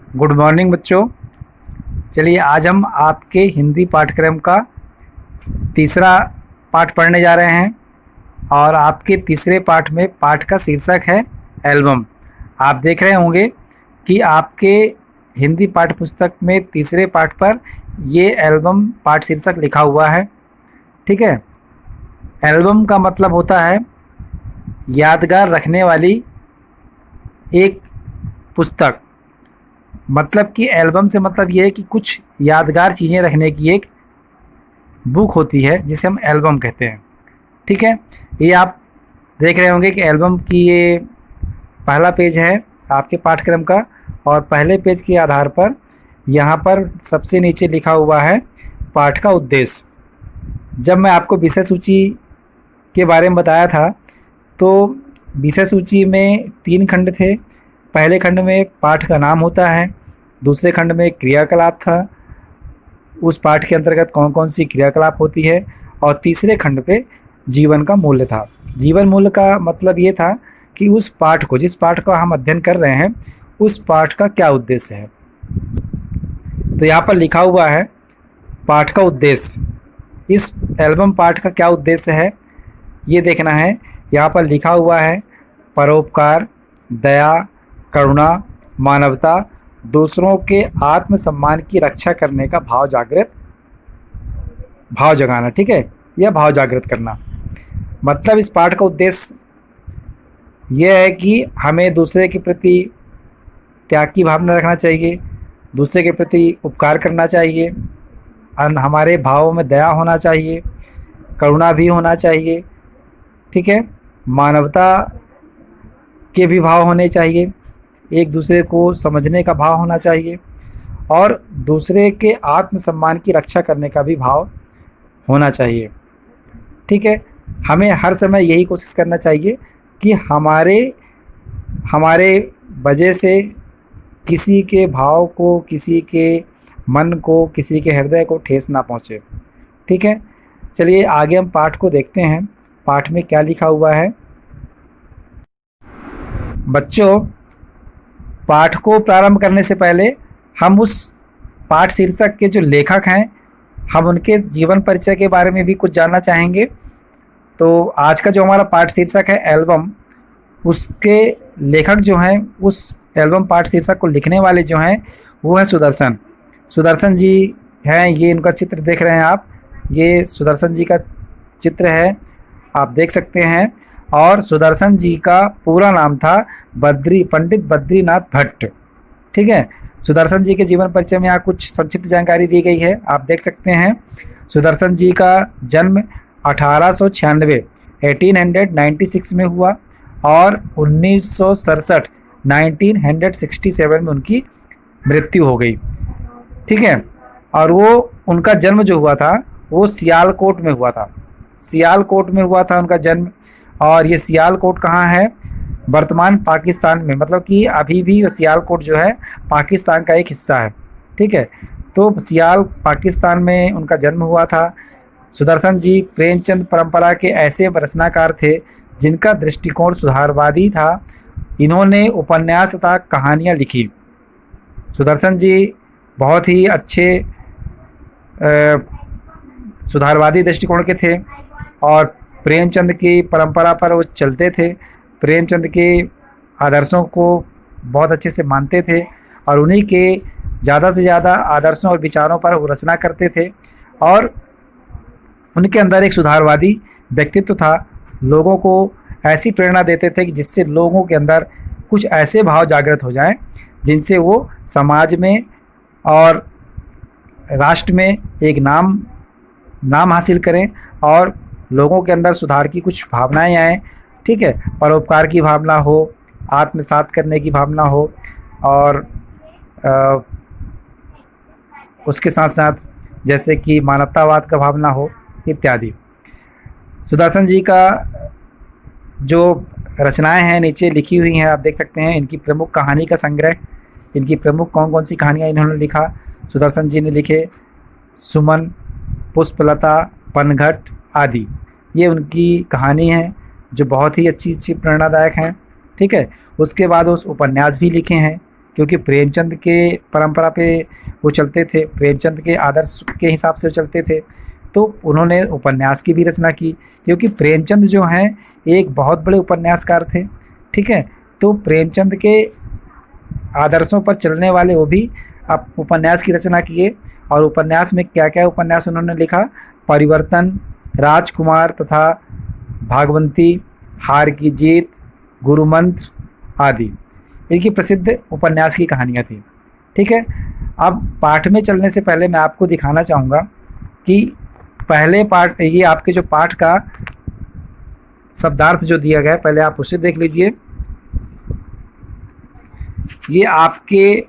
Good morning बच्चों। चलिए आज हम आपके हिंदी पाठ्यक्रम का तीसरा पाठ पढ़ने जा रहे हैं और आपके तीसरे पाठ में पाठ का शीर्षक है एल्बम। आप देख रहे होंगे कि आपके हिंदी पाठ्य पुस्तक में तीसरे पाठ पर ये एल्बम पाठ शीर्षक लिखा हुआ है। ठीक है, एल्बम का मतलब होता है यादगार रखने वाली एक पुस्तक। मतलब कि एल्बम से मतलब ये है कि कुछ यादगार चीज़ें रखने की एक बुक होती है जिसे हम एल्बम कहते हैं। ठीक है, ये आप देख रहे होंगे कि एल्बम की ये पहला पेज है आपके पाठ्यक्रम का और पहले पेज के आधार पर यहाँ पर सबसे नीचे लिखा हुआ है पाठ का उद्देश्य। जब मैं आपको विषय सूची के बारे में बताया था तो विषय सूची में 3 खंड थे। पहले खंड में पाठ का नाम होता है, दूसरे खंड में क्रियाकलाप था, उस पाठ के अंतर्गत कौन कौन सी क्रियाकलाप होती है, और तीसरे खंड पे जीवन का मूल्य था। जीवन मूल्य का मतलब ये था कि उस पाठ को, जिस पाठ का हम अध्ययन कर रहे हैं, उस पाठ का क्या उद्देश्य है। तो यहाँ पर लिखा हुआ है पाठ का उद्देश्य। इस एल्बम पाठ का क्या उद्देश्य है ये देखना है। यहाँ पर लिखा हुआ है परोपकार, दया, करुणा, मानवता, दूसरों के आत्मसम्मान की रक्षा करने का भाव जगाना। ठीक है, यह भाव जागृत करना। मतलब इस पाठ का उद्देश्य यह है कि हमें दूसरे के प्रति त्याग की भावना रखना चाहिए, दूसरे के प्रति उपकार करना चाहिए, हमारे भावों में दया होना चाहिए, करुणा भी होना चाहिए। ठीक है, मानवता के भी भाव होने चाहिए, एक दूसरे को समझने का भाव होना चाहिए और दूसरे के आत्मसम्मान की रक्षा करने का भी भाव होना चाहिए। ठीक है, हमें हर समय यही कोशिश करना चाहिए कि हमारे वजह से किसी के भाव को, किसी के मन को, किसी के हृदय को ठेस ना पहुँचे। ठीक है, चलिए आगे हम पाठ को देखते हैं। पाठ में क्या लिखा हुआ है। बच्चों, पाठ को प्रारंभ करने से पहले हम उस पाठ शीर्षक के जो लेखक हैं, हम उनके जीवन परिचय के बारे में भी कुछ जानना चाहेंगे। तो आज का जो हमारा पाठ शीर्षक है एल्बम, उसके लेखक जो हैं, उस एल्बम पाठ शीर्षक को लिखने वाले जो हैं वो है सुदर्शन जी हैं। ये इनका चित्र देख रहे हैं आप, ये सुदर्शन जी का चित्र है, आप देख सकते हैं। और सुदर्शन जी का पूरा नाम था पंडित बद्रीनाथ भट्ट। ठीक है, सुदर्शन जी के जीवन परिचय में यहाँ कुछ संक्षिप्त जानकारी दी गई है, आप देख सकते हैं। सुदर्शन जी का जन्म 1896 1896 में हुआ और 1967 में उनकी मृत्यु हो गई। ठीक है, और वो उनका जन्म जो हुआ था वो सियालकोट में हुआ था। सियालकोट में हुआ था उनका जन्म। और ये सियालकोट कहाँ है? वर्तमान पाकिस्तान में, मतलब कि अभी भी सियालकोट जो है पाकिस्तान का एक हिस्सा है। ठीक है, तो पाकिस्तान में उनका जन्म हुआ था। सुदर्शन जी प्रेमचंद परंपरा के ऐसे रचनाकार थे जिनका दृष्टिकोण सुधारवादी था। इन्होंने उपन्यास तथा कहानियाँ लिखी। सुदर्शन जी बहुत ही अच्छे सुधारवादी दृष्टिकोण के थे और प्रेमचंद की परंपरा पर वो चलते थे। प्रेमचंद के आदर्शों को बहुत अच्छे से मानते थे और उन्हीं के ज़्यादा से ज़्यादा आदर्शों और विचारों पर वो रचना करते थे। और उनके अंदर एक सुधारवादी व्यक्तित्व था। लोगों को ऐसी प्रेरणा देते थे कि जिससे लोगों के अंदर कुछ ऐसे भाव जागृत हो जाएं जिनसे वो समाज में और राष्ट्र में एक नाम हासिल करें और लोगों के अंदर सुधार की कुछ भावनाएं आएँ। ठीक है, परोपकार की भावना हो, आत्मसात करने की भावना हो और उसके साथ साथ जैसे कि मानवतावाद का भावना हो इत्यादि। सुदर्शन जी का जो रचनाएं हैं नीचे लिखी हुई हैं, आप देख सकते हैं। इनकी प्रमुख कहानी का संग्रह, इनकी प्रमुख कौन कौन सी कहानियाँ इन्होंने लिखा। सुदर्शन जी ने लिखे सुमन, पुष्पलता, पनघट आदि। ये उनकी कहानी है जो बहुत ही अच्छी प्रेरणादायक हैं। ठीक है, उसके बाद उस उपन्यास भी लिखे हैं। क्योंकि प्रेमचंद के परंपरा पे वो चलते थे, प्रेमचंद के आदर्श के हिसाब से वो चलते थे। तो उन्होंने उपन्यास की भी रचना की, क्योंकि प्रेमचंद जो हैं एक बहुत बड़े उपन्यासकार थे। ठीक है, तो प्रेमचंद के आदर्शों पर चलने वाले वो भी अब उपन्यास की रचना किए। और उपन्यास में क्या क्या उपन्यास उन्होंने लिखा? परिवर्तन, राजकुमार तथा भागवंती, हार की जीत, गुरुमंत्र आदि इनकी प्रसिद्ध उपन्यास की कहानियाँ थी। ठीक है, अब पाठ में चलने से पहले मैं आपको दिखाना चाहूँगा कि पहले पाठ, ये आपके जो पाठ का शब्दार्थ जो दिया गया है, पहले आप उसे देख लीजिए। ये आपके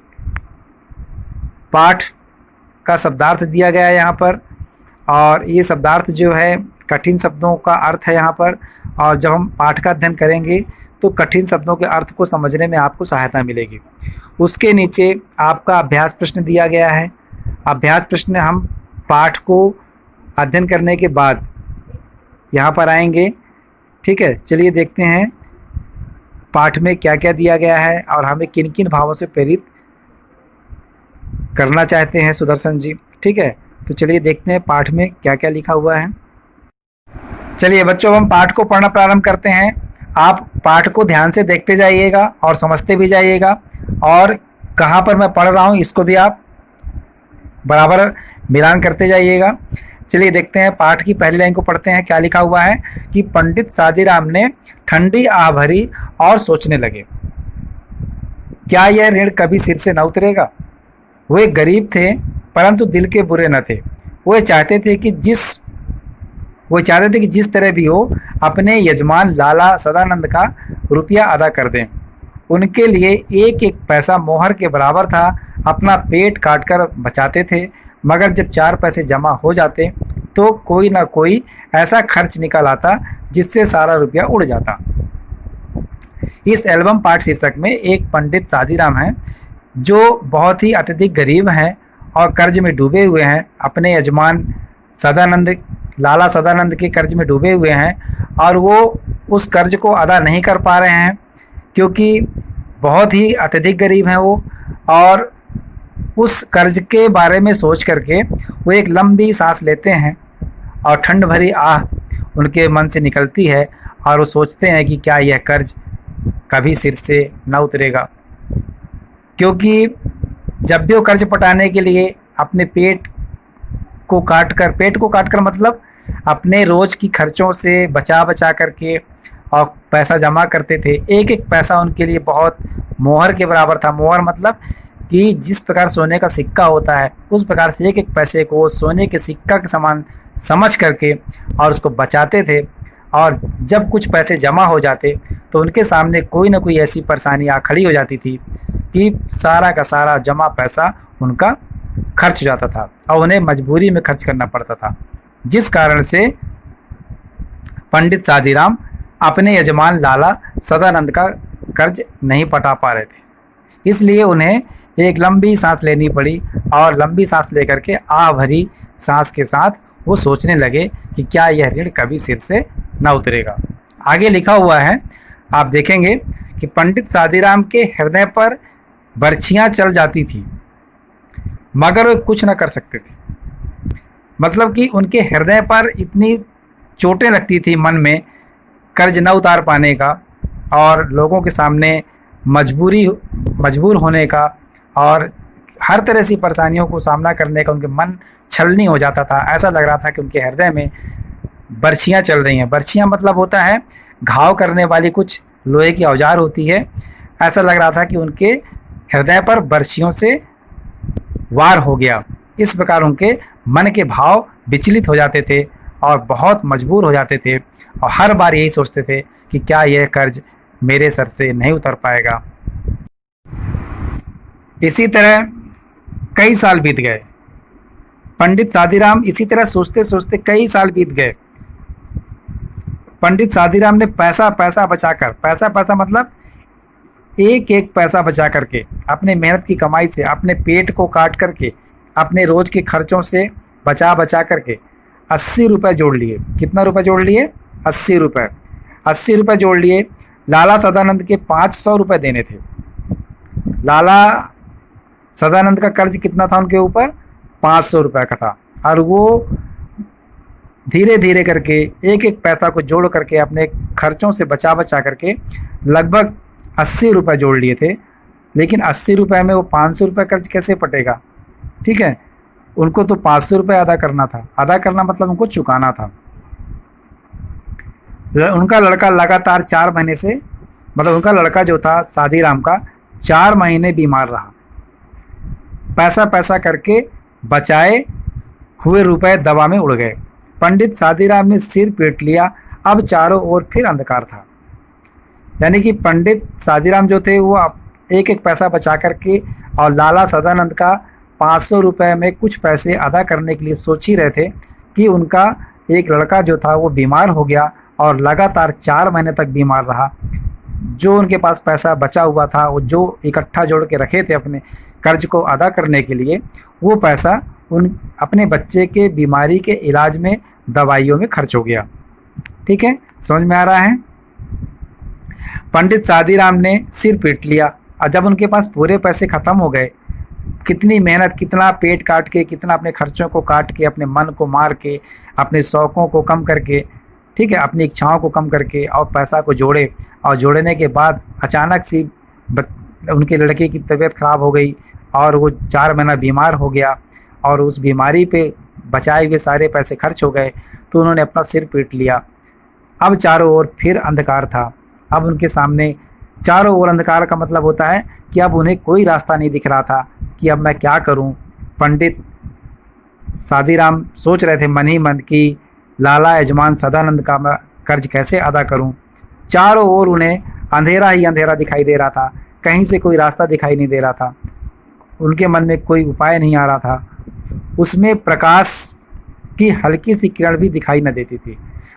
पाठ का शब्दार्थ दिया गया है यहाँ पर, और ये शब्दार्थ जो है कठिन शब्दों का अर्थ है यहाँ पर। और जब हम पाठ का अध्ययन करेंगे तो कठिन शब्दों के अर्थ को समझने में आपको सहायता मिलेगी। उसके नीचे आपका अभ्यास प्रश्न दिया गया है। अभ्यास प्रश्न हम पाठ को अध्ययन करने के बाद यहाँ पर आएंगे। ठीक है, चलिए देखते हैं पाठ में क्या क्या दिया गया है और हमें किन किन भावों से प्रेरित करना चाहते हैं सुदर्शन जी। ठीक है, तो चलिए देखते हैं पाठ में क्या क्या लिखा हुआ है। चलिए बच्चों, हम पाठ को पढ़ना प्रारंभ करते हैं। आप पाठ को ध्यान से देखते जाइएगा और समझते भी जाइएगा, और कहाँ पर मैं पढ़ रहा हूँ इसको भी आप बराबर मिलान करते जाइएगा। चलिए देखते हैं, पाठ की पहली लाइन को पढ़ते हैं। क्या लिखा हुआ है कि पंडित सादीराम ने ठंडी आह भरी और सोचने लगे, क्या यह ऋण कभी सिर से न उतरेगा। वे गरीब थे परंतु दिल के बुरे न थे। वो चाहते थे कि जिस तरह भी हो अपने यजमान लाला सदानंद का रुपया अदा कर दें। उनके लिए एक एक पैसा मोहर के बराबर था। अपना पेट काटकर बचाते थे, मगर जब 4 पैसे जमा हो जाते तो कोई ना कोई ऐसा खर्च निकल आता जिससे सारा रुपया उड़ जाता। इस एल्बम पाठ शीर्षक में एक पंडित सादीराम हैं जो बहुत ही अत्यधिक गरीब हैं और कर्ज में डूबे हुए हैं। अपने यजमान लाला सदानंद के कर्ज में डूबे हुए हैं और वो उस कर्ज को अदा नहीं कर पा रहे हैं, क्योंकि बहुत ही अत्यधिक गरीब हैं वो। और उस कर्ज के बारे में सोच करके वो एक लंबी सांस लेते हैं और ठंड भरी आह उनके मन से निकलती है, और वो सोचते हैं कि क्या यह कर्ज कभी सिर से न उतरेगा। क्योंकि जब भी वो कर्ज पटाने के लिए अपने पेट को काटकर मतलब अपने रोज की खर्चों से बचा करके और पैसा जमा करते थे। एक एक पैसा उनके लिए बहुत मोहर के बराबर था। मोहर मतलब कि जिस प्रकार सोने का सिक्का होता है, उस प्रकार से एक एक पैसे को सोने के सिक्का के समान समझ करके और उसको बचाते थे। और जब कुछ पैसे जमा हो जाते तो उनके सामने कोई ना कोई ऐसी परेशानी आ खड़ी हो जाती थी कि सारा का सारा जमा पैसा उनका खर्च हो जाता था और उन्हें मजबूरी में खर्च करना पड़ता था, जिस कारण से पंडित सादीराम अपने यजमान लाला सदानंद का कर्ज नहीं पटा पा रहे थे। इसलिए उन्हें एक लंबी सांस लेनी पड़ी, और लंबी सांस लेकर के आह भरी सांस के साथ वो सोचने लगे कि क्या यह ऋण कभी सिर से न उतरेगा। आगे लिखा हुआ है, आप देखेंगे कि पंडित सादीराम के हृदय पर बर्छियां चल जाती थी, मगर वे कुछ न कर सकते थे। मतलब कि उनके हृदय पर इतनी चोटें लगती थी मन में कर्ज न उतार पाने का, और लोगों के सामने मजबूर होने का, और हर तरह से परेशानियों को सामना करने का उनके मन छलनी हो जाता था। ऐसा लग रहा था कि उनके हृदय में बर्छियां चल रही हैं। बर्छियां मतलब होता है घाव करने वाली कुछ लोहे की औजार होती है। ऐसा लग रहा था कि उनके हृदय पर बर्छियों से वार हो गया। इस प्रकार उनके मन के भाव विचलित हो जाते थे और बहुत मजबूर हो जाते थे, और हर बार यही सोचते थे कि क्या यह कर्ज मेरे सर से नहीं उतर पाएगा। इसी तरह कई साल बीत गए। पंडित सादीराम इसी तरह सोचते सोचते कई साल बीत गए। पंडित सादीराम ने पैसा बचाकर, पैसा मतलब एक एक पैसा बचा करके, अपने मेहनत की कमाई से, अपने पेट को काट करके, अपने रोज के खर्चों से बचा करके 80 रुपये जोड़ लिए। कितना रुपये जोड़ लिए? 80 रुपये। 80 रुपये जोड़ लिए। लाला सदानंद के 500 रुपये देने थे। लाला सदानंद का कर्ज कितना था उनके ऊपर? 500 रुपये का था। और वो धीरे धीरे करके एक एक पैसा को जोड़ करके अपने खर्चों से बचा बचा करके लगभग 80 रुपये जोड़ लिए थे। लेकिन 80 रुपये में वो 500 रुपये कर्ज कैसे पटेगा? ठीक है, उनको तो 500 रुपये अदा करना था। अदा करना मतलब उनको चुकाना था। उनका लड़का लगातार 4 महीने से, मतलब उनका लड़का जो था सादीराम का, 4 महीने बीमार रहा। पैसा पैसा करके बचाए हुए रुपए दवा में उड़ गए। पंडित सादीराम ने सिर पीट लिया। अब चारों ओर फिर अंधकार था। यानी कि पंडित सादीराम जो थे वो एक एक पैसा बचा करके और लाला सदानंद का 500 रुपये में कुछ पैसे अदा करने के लिए सोच ही रहे थे कि उनका एक लड़का जो था वो बीमार हो गया और लगातार 4 महीने तक बीमार रहा। जो उनके पास पैसा बचा हुआ था, वो जो इकट्ठा जोड़ के रखे थे अपने कर्ज को अदा करने के लिए, वो पैसा उन अपने बच्चे के बीमारी के इलाज में, दवाइयों में खर्च हो गया। ठीक है, समझ में आ रहा है? पंडित सादीराम ने सिर पीट लिया और जब उनके पास पूरे पैसे ख़त्म हो गए, कितनी मेहनत, कितना पेट काट के, कितना अपने खर्चों को काट के, अपने मन को मार के, अपने शौक़ों को कम करके, ठीक है, अपनी इच्छाओं को कम करके और पैसा को जोड़े, और जोड़ने के बाद अचानक सी उनके लड़के की तबीयत ख़राब हो गई और वो 4 महीना बीमार हो गया और उस बीमारी पे बचाए हुए सारे पैसे खर्च हो गए, तो उन्होंने अपना सिर पीट लिया। अब चारों ओर फिर अंधकार था। अब उनके सामने चारों ओर अंधकार का मतलब होता है कि अब उन्हें कोई रास्ता नहीं दिख रहा था कि अब मैं क्या करूं। पंडित सादीराम सोच रहे थे मन ही मन कि लाला यजमान सदानंद का मैं कर्ज कैसे अदा करूं। चारों ओर उन्हें अंधेरा ही अंधेरा दिखाई दे रहा था, कहीं से कोई रास्ता दिखाई नहीं दे रहा था। उनके मन में कोई उपाय नहीं आ रहा था। उसमें प्रकाश की हल्की सी किरण भी दिखाई न देती थी।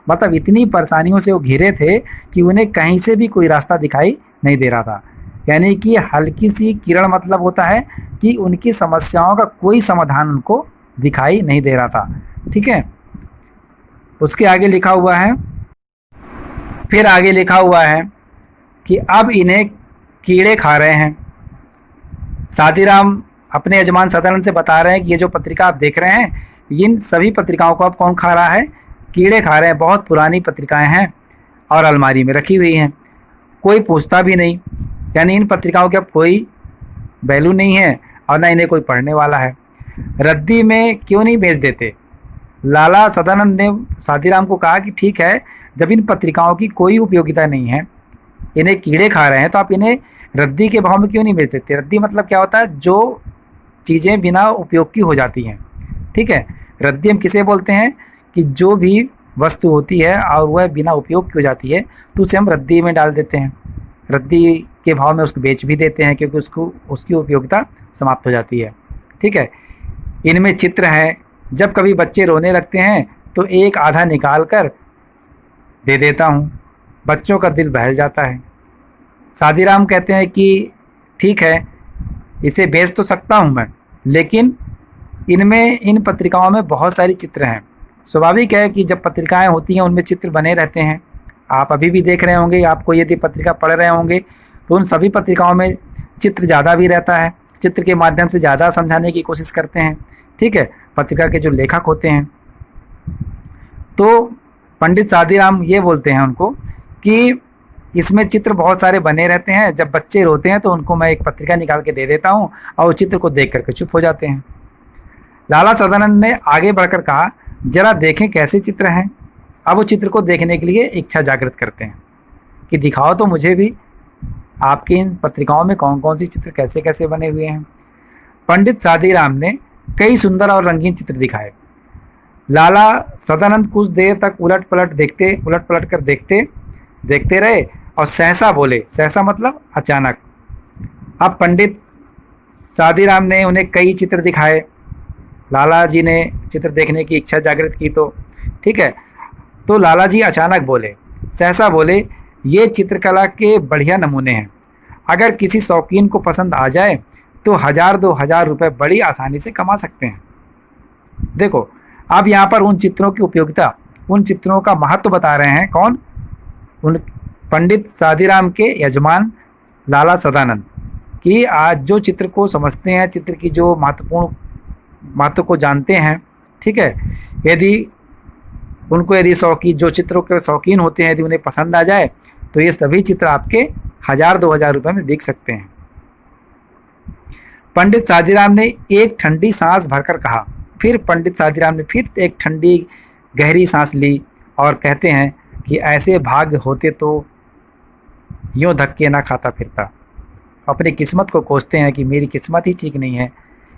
मतलब इतनी परेशानियों से वो घिरे थे कि उन्हें कहीं से भी कोई रास्ता दिखाई नहीं दे रहा था। यानी कि हल्की सी किरण मतलब होता है कि उनकी समस्याओं का कोई समाधान उनको दिखाई नहीं दे रहा था। ठीक है, उसके आगे लिखा हुआ है, फिर आगे लिखा हुआ है कि अब इन्हें कीड़े खा रहे हैं। सादीराम अपने यजमान सदानंद से बता रहे हैं कि ये जो पत्रिका आप देख रहे हैं, इन सभी पत्रिकाओं को अब कौन खा रहा है? कीड़े खा रहे हैं। बहुत पुरानी पत्रिकाएं हैं और अलमारी में रखी हुई हैं, कोई पूछता भी नहीं। यानी इन पत्रिकाओं की अब कोई वैल्यू नहीं है और ना इन्हें कोई पढ़ने वाला है। रद्दी में क्यों नहीं भेज देते? लाला सदानंद ने सादीराम को कहा कि ठीक है, जब इन पत्रिकाओं की कोई उपयोगिता नहीं है, इन्हें कीड़े खा रहे हैं, तो आप इन्हें रद्दी के भाव में क्यों नहीं बेच देते? रद्दी मतलब क्या होता है? जो चीज़ें बिना उपयोग की हो जाती हैं। ठीक है, रद्दी हम किसे बोलते हैं? कि जो भी वस्तु होती है और वह बिना उपयोग की हो जाती है, तो उसे हम रद्दी में डाल देते हैं। रद्दी के भाव में उसको बेच भी देते हैं क्योंकि उसकी उपयोगिता समाप्त हो जाती है। ठीक है, इनमें चित्र हैं। जब कभी बच्चे रोने लगते हैं तो एक आधा निकाल कर दे देता हूँ, बच्चों का दिल बहल जाता है। सादीराम कहते हैं कि ठीक है, इसे बेच तो सकता हूँ मैं, लेकिन इनमें, इन पत्रिकाओं में बहुत सारी चित्र हैं। स्वाभाविक है कि जब पत्रिकाएं होती हैं उनमें चित्र बने रहते हैं। आप अभी भी देख रहे होंगे, आपको यदि पत्रिका पढ़ रहे होंगे तो उन सभी पत्रिकाओं में चित्र ज़्यादा भी रहता है। चित्र के माध्यम से ज़्यादा समझाने की कोशिश करते हैं। ठीक है, पत्रिका के जो लेखक होते हैं। तो पंडित सादीराम ये बोलते हैं उनको कि इसमें चित्र बहुत सारे बने रहते हैं, जब बच्चे रोते हैं तो उनको मैं एक पत्रिका निकाल के दे देता हूँ और उस चित्र को देख करके चुप हो जाते हैं। लाला सदानंद ने आगे बढ़कर कहा, जरा देखें कैसे चित्र हैं। अब वो चित्र को देखने के लिए इच्छा जागृत करते हैं कि दिखाओ तो मुझे भी, आपकी इन पत्रिकाओं में कौन कौन सी चित्र कैसे कैसे बने हुए हैं। पंडित सादीराम ने कई सुंदर और रंगीन चित्र दिखाए। लाला सदानंद कुछ देर तक उलट पलट कर देखते रहे और सहसा बोले। सहसा मतलब अचानक। अब पंडित सादीराम ने उन्हें कई चित्र दिखाए। लाला जी ने चित्र देखने की इच्छा जागृत की तो ठीक है, तो लाला जी अचानक बोले, सहसा बोले, ये चित्रकला के बढ़िया नमूने हैं। अगर किसी शौकीन को पसंद आ जाए तो 1000-2000 रुपये बड़ी आसानी से कमा सकते हैं। देखो, अब यहाँ पर उन चित्रों की उपयोगिता, उन चित्रों का महत्व बता रहे हैं। कौन? उन पंडित सादीराम के यजमान लाला सदानंद। कि आज जो चित्र को समझते हैं, चित्र की जो महत्वपूर्ण महत्व को जानते हैं, ठीक है, यदि उनको यदि शौकीन, जो चित्रों के शौकीन होते हैं, यदि उन्हें पसंद आ जाए तो ये सभी चित्र आपके 1000-2000 रुपये में बिक सकते हैं। पंडित सादीराम ने एक ठंडी सांस भरकर कहा। फिर पंडित सादीराम ने फिर एक ठंडी गहरी सांस ली और कहते हैं कि ऐसे भाग्य होते तो यूँ धक्के ना खाता फिरता। अपनी किस्मत को कोसते हैं कि मेरी किस्मत ही ठीक नहीं है,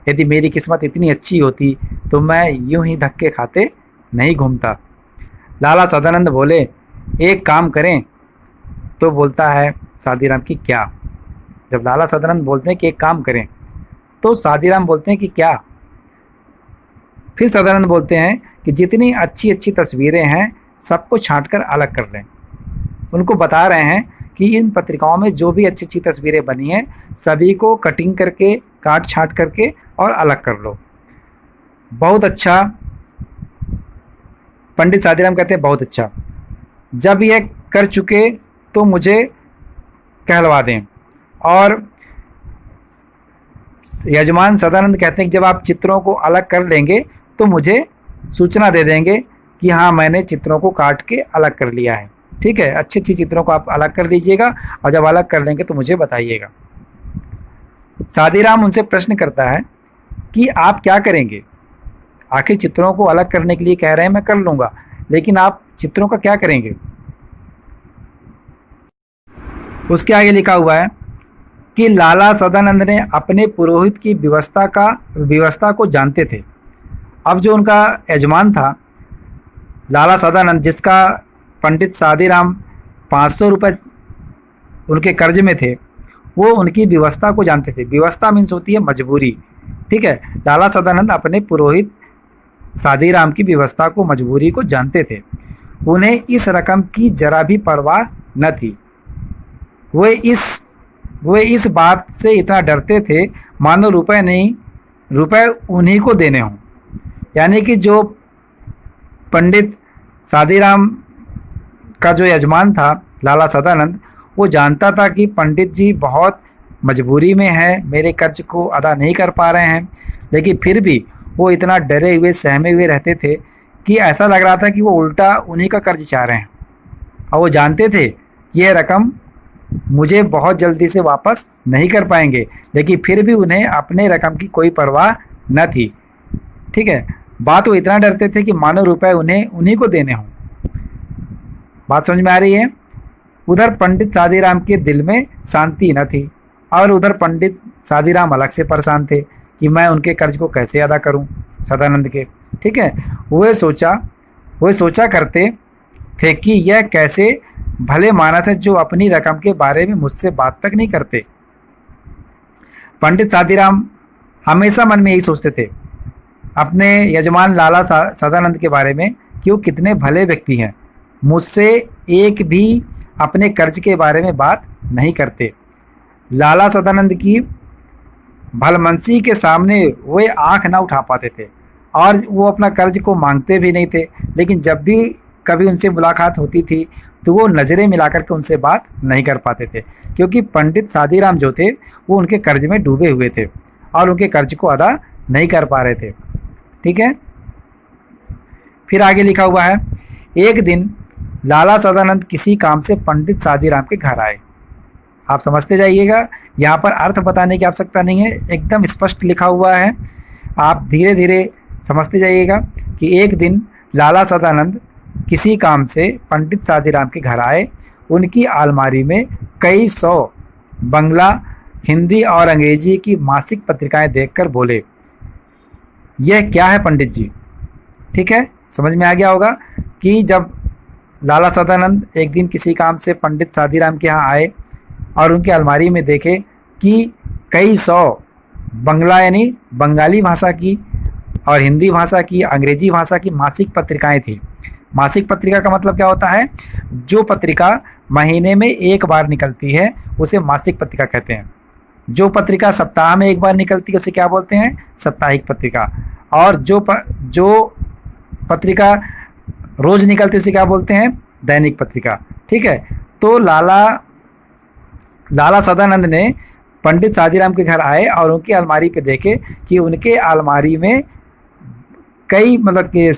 यदि मेरी किस्मत इतनी अच्छी होती तो मैं यूं ही धक्के खाते नहीं घूमता। लाला सदानंद बोले, एक काम करें। तो बोलता है सादीराम की क्या? जब लाला सदानंद बोलते हैं कि एक काम करें तो सादीराम बोलते हैं कि क्या? फिर सदानंद बोलते हैं कि जितनी अच्छी अच्छी तस्वीरें हैं सबको छांट कर अलग कर लें। उनको बता रहे हैं कि इन पत्रिकाओं में जो भी अच्छी अच्छी तस्वीरें बनी हैं सभी को कटिंग करके, काट छांट करके और अलग कर लो। बहुत अच्छा। पंडित सादीराम कहते हैं बहुत अच्छा, जब यह कर चुके तो मुझे कहलवा दें। और यजमान सदानंद कहते हैं कि जब आप चित्रों को अलग कर लेंगे तो मुझे सूचना दे देंगे कि हाँ मैंने चित्रों को काट के अलग कर लिया है। ठीक है, अच्छी अच्छी चित्रों को आप अलग कर लीजिएगा और जब अलग कर लेंगे तो मुझे बताइएगा। सादीराम उनसे प्रश्न करता है कि आप क्या करेंगे? आखिर चित्रों को अलग करने के लिए कह रहे हैं, मैं कर लूँगा, लेकिन आप चित्रों का क्या करेंगे? उसके आगे लिखा हुआ है कि लाला सदानंद ने अपने पुरोहित की व्यवस्था को जानते थे। अब जो उनका यजमान था लाला सदानंद, जिसका पंडित सादीराम 500 रुपये उनके कर्ज में थे, वो उनकी व्यवस्था को जानते थे। व्यवस्था मीन्स होती है मजबूरी। ठीक है, लाला सदानंद अपने पुरोहित सादीराम की व्यवस्था को, मजबूरी को जानते थे। उन्हें इस रकम की जरा भी परवाह न थी। वे इस बात से इतना डरते थे मानो रुपए नहीं, रुपए उन्हीं को देने हों। यानी कि जो पंडित सादीराम का जो यजमान था लाला सदानंद, वो जानता था कि पंडित जी बहुत मजबूरी में है, मेरे कर्ज को अदा नहीं कर पा रहे हैं, लेकिन फिर भी वो इतना डरे हुए, सहमे हुए रहते थे कि ऐसा लग रहा था कि वो उल्टा उन्हीं का कर्ज चाह रहे हैं। और वो जानते थे यह रकम मुझे बहुत जल्दी से वापस नहीं कर पाएंगे, लेकिन फिर भी उन्हें अपने रकम की कोई परवाह न थी। ठीक है, बात वो इतना डरते थे कि मानो रुपए उन्हें उन्हीं को देने हों। बात समझ में आ रही है? उधर पंडित सादीराम के दिल में शांति न थी और उधर पंडित सादीराम अलग से परेशान थे कि मैं उनके कर्ज को कैसे अदा करूं, सदानंद के। ठीक है, वे सोचा करते थे कि यह कैसे भले मानस है जो अपनी रकम के बारे में मुझसे बात तक नहीं करते। पंडित सादीराम हमेशा मन में यही सोचते थे अपने यजमान लाला सदानंद के बारे में कि वो कितने भले व्यक्ति हैं, मुझसे एक भी अपने कर्ज के बारे में बात नहीं करते। लाला सदानंद की भलमनसी के सामने वे आंख ना उठा पाते थे और वो अपना कर्ज को मांगते भी नहीं थे, लेकिन जब भी कभी उनसे मुलाकात होती थी तो वो नज़रें मिलाकर के उनसे बात नहीं कर पाते थे, क्योंकि पंडित सादीराम जो थे वो उनके कर्ज में डूबे हुए थे और उनके कर्ज को अदा नहीं कर पा रहे थे। ठीक है, फिर आगे लिखा हुआ है, एक दिन लाला सदानंद किसी काम से पंडित सादीराम के घर आए। आप समझते जाइएगा, यहाँ पर अर्थ बताने की आवश्यकता नहीं है, एकदम स्पष्ट लिखा हुआ है, आप धीरे धीरे समझते जाइएगा कि एक दिन लाला सदानंद किसी काम से पंडित सादीराम के घर आए। उनकी अलमारी में कई 100 बंगला, हिंदी और अंग्रेजी की मासिक पत्रिकाएं देखकर बोले, यह क्या है पंडित जी? ठीक है, समझ में आ गया होगा कि जब लाला सदानंद एक दिन किसी काम से पंडित सादीराम के यहाँ आए और उनकी अलमारी में देखे कि कई 100 बंगला यानी बंगाली भाषा की और हिंदी भाषा की, अंग्रेजी भाषा की मासिक पत्रिकाएं थी। मासिक पत्रिका का मतलब क्या होता है? जो पत्रिका महीने में एक बार निकलती है उसे मासिक पत्रिका कहते हैं। जो पत्रिका सप्ताह में एक बार निकलती है उसे क्या बोलते हैं? साप्ताहिक पत्रिका। और जो पत्रिका रोज निकलती है उसे क्या बोलते हैं? दैनिक पत्रिका। ठीक है, तो लाला सदानंद ने पंडित शादीराम के घर आए और उनकी अलमारी पे देखे कि उनके अलमारी में कई मतलब कि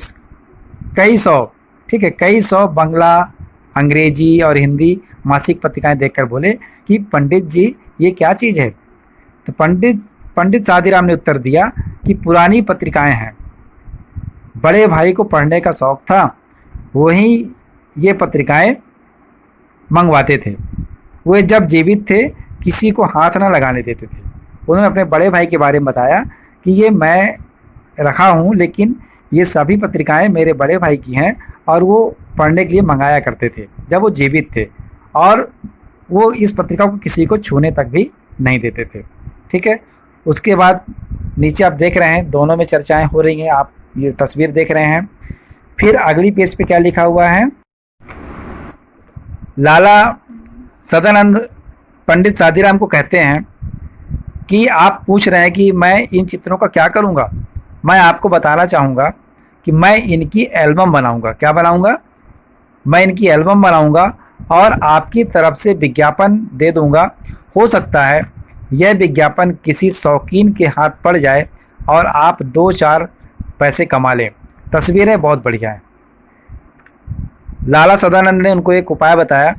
कई सौ, ठीक है, कई सौ बंगला, अंग्रेजी और हिंदी मासिक पत्रिकाएं देखकर बोले कि पंडित जी ये क्या चीज़ है। तो पंडित शादीराम ने उत्तर दिया कि पुरानी पत्रिकाएं हैं, बड़े भाई को पढ़ने का शौक था, वही ये पत्रिकाएं मंगवाते थे। वे जब जीवित थे किसी को हाथ ना लगाने देते थे। उन्होंने अपने बड़े भाई के बारे में बताया कि ये मैं रखा हूँ, लेकिन ये सभी पत्रिकाएं मेरे बड़े भाई की हैं और वो पढ़ने के लिए मंगाया करते थे जब वो जीवित थे, और वो इस पत्रिका को किसी को छूने तक भी नहीं देते थे। ठीक है, उसके बाद नीचे आप देख रहे हैं दोनों में चर्चाएं हो रही हैं, आप ये तस्वीर देख रहे हैं। फिर अगली पेज पे क्या लिखा हुआ है, लाला सदानंद पंडित शादीराम को कहते हैं कि आप पूछ रहे हैं कि मैं इन चित्रों का क्या करूंगा। मैं आपको बताना चाहूँगा कि मैं इनकी एल्बम बनाऊंगा। क्या बनाऊंगा? मैं इनकी एल्बम बनाऊंगा और आपकी तरफ से विज्ञापन दे दूंगा। हो सकता है यह विज्ञापन किसी शौकीन के हाथ पड़ जाए और आप 2-4 पैसे कमा लें। तस्वीरें बहुत बढ़िया हैं। लाला सदानंद ने उनको एक उपाय बताया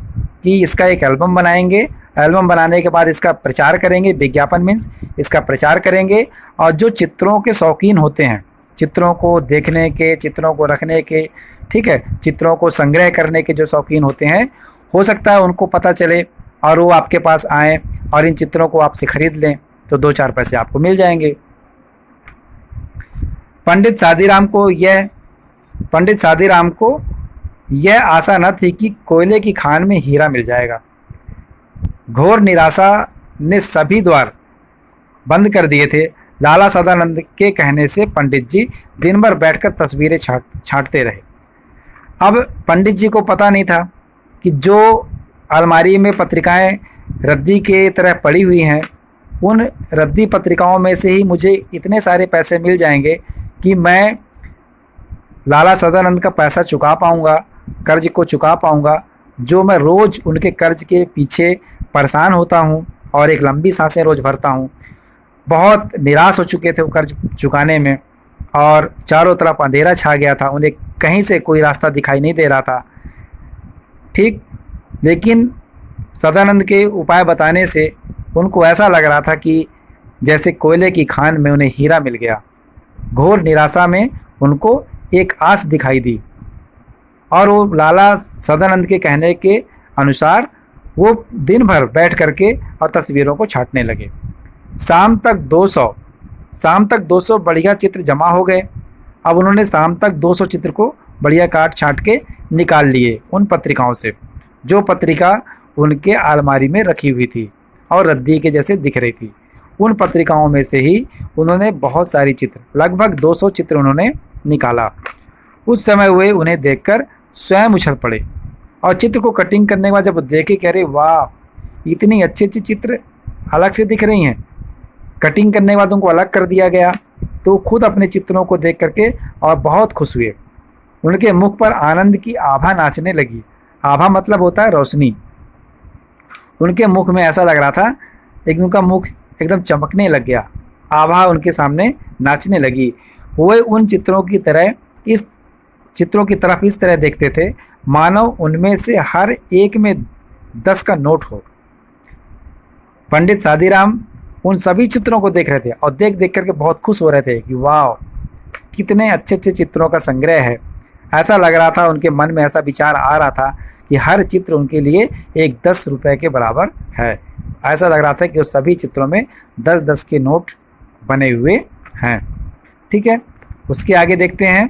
कि इसका एक एल्बम बनाएंगे, एल्बम बनाने के बाद इसका प्रचार करेंगे, विज्ञापन मीन्स इसका प्रचार करेंगे, और जो चित्रों के शौकीन होते हैं, चित्रों को देखने के, चित्रों को रखने के, ठीक है, चित्रों को संग्रह करने के जो शौकीन होते हैं, हो सकता है उनको पता चले और वो आपके पास आएँ और इन चित्रों को आपसे खरीद लें, तो 2-4 पैसे आपको मिल जाएंगे। पंडित शादीराम को यह आशा न थी कि कोयले की खान में हीरा मिल जाएगा। घोर निराशा ने सभी द्वार बंद कर दिए थे। लाला सदानंद के कहने से पंडित जी दिन भर बैठकर तस्वीरें छांटते रहे। अब पंडित जी को पता नहीं था कि जो अलमारी में पत्रिकाएं रद्दी के तरह पड़ी हुई हैं, उन रद्दी पत्रिकाओं में से ही मुझे इतने सारे पैसे मिल जाएंगे कि मैं लाला सदानंद का पैसा चुका पाऊंगा, कर्ज को चुका पाऊंगा, जो मैं रोज़ उनके कर्ज के पीछे परेशान होता हूं और एक लंबी सांसें रोज़ भरता हूं। बहुत निराश हो चुके थे वो कर्ज चुकाने में और चारों तरफ अंधेरा छा गया था, उन्हें कहीं से कोई रास्ता दिखाई नहीं दे रहा था। ठीक, लेकिन सदानंद के उपाय बताने से उनको ऐसा लग रहा था कि जैसे कोयले की खान में उन्हें हीरा मिल गया। घोर निराशा में उनको एक आस दिखाई दी और वो लाला सदानंद के कहने के अनुसार वो दिन भर बैठ करके और तस्वीरों को छांटने लगे। शाम तक 200 बढ़िया चित्र जमा हो गए। अब उन्होंने शाम तक 200 चित्र को बढ़िया काट छांट के निकाल लिए उन पत्रिकाओं से, जो पत्रिका उनके अलमारी में रखी हुई थी और रद्दी के जैसे दिख रही थी। उन पत्रिकाओं में से ही उन्होंने बहुत सारी चित्र, लगभग 200 चित्र उन्होंने निकाला। उस समय वे उन्हें देखकर स्वयं उछल पड़े और चित्र को कटिंग करने के बाद जब देखे, कह रहे वाह, इतनी अच्छी अच्छी चित्र अलग से दिख रही हैं। कटिंग करने के बाद उनको अलग कर दिया गया, तो खुद अपने चित्रों को देख करके और बहुत खुश हुए। उनके मुख पर आनंद की आभा नाचने लगी। आभा मतलब होता है रोशनी। उनके मुख में ऐसा लग रहा था लेकिन उनका मुख एकदम चमकने लग गया, आभा उनके सामने नाचने लगी। वे उन चित्रों की तरफ इस तरह देखते थे मानो उनमें से हर एक में 10 का नोट हो। पंडित शादीराम उन सभी चित्रों को देख रहे थे और देख देख करके बहुत खुश हो रहे थे कि वाह, कितने अच्छे अच्छे चित्रों का संग्रह है। ऐसा लग रहा था, उनके मन में ऐसा विचार आ रहा था कि हर चित्र उनके लिए एक 10 रुपए के बराबर है। ऐसा लग रहा था कि उस सभी चित्रों में 10-10 के नोट बने हुए हैं। ठीक है, उसके आगे देखते हैं।